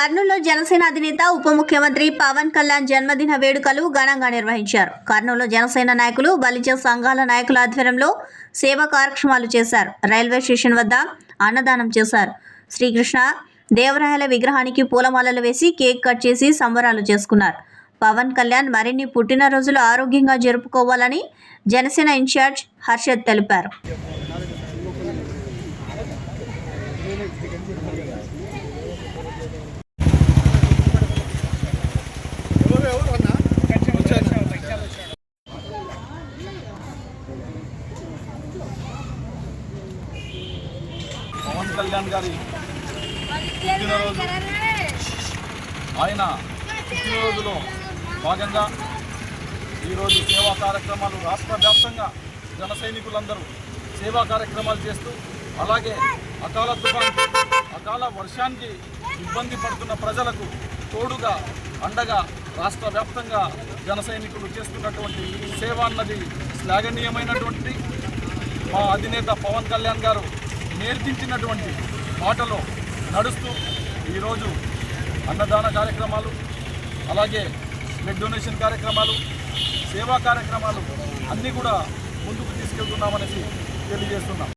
కర్నూలులో జనసేన అధినేత ఉప ముఖ్యమంత్రి పవన్ కళ్యాణ్ జన్మదిన వేడుకలు ఘనంగా నిర్వహించారు. కర్నూలులో జనసేన నాయకులు, బలిజ సంఘాల నాయకుల ఆధ్వర్యంలో సేవా కార్యక్రమాలు చేశారు. రైల్వే స్టేషన్ వద్ద అన్నదానం చేశారు. శ్రీకృష్ణ దేవరాయల విగ్రహానికి పూలమాలలు వేసి కేక్ కట్ చేసి సంబరాలు చేసుకున్నారు. పవన్ కళ్యాణ్ మరిన్ని పుట్టినరోజులు ఆరోగ్యంగా జరుపుకోవాలని జనసేన ఇన్ఛార్జ్ హర్షద్ తెలిపారు. పవన్ కళ్యాణ్ గారి పుట్టినరోజు, ఆయన పుట్టినరోజులో భాగంగా ఈరోజు సేవా కార్యక్రమాలు రాష్ట్ర వ్యాప్తంగా జన సైనికులందరూ సేవా కార్యక్రమాలు చేస్తూ, అలాగే అకాల వర్షానికి ఇబ్బంది పడుతున్న ప్రజలకు తోడుగా అండగా రాష్ట్ర వ్యాప్తంగా జన సైనికులు చేస్తున్నటువంటి సేవ అన్నది శ్లాఘనీయమైనటువంటి. మా అధినేత పవన్ కళ్యాణ్ గారు నేర్పించినటువంటి బాటలో నడుస్తూ ఈరోజు అన్నదాన కార్యక్రమాలు, అలాగే బ్లడ్ డొనేషన్ కార్యక్రమాలు, సేవా కార్యక్రమాలు అన్నీ కూడా ముందుకు తీసుకెళ్తున్నామనేసి తెలియజేస్తున్నాం.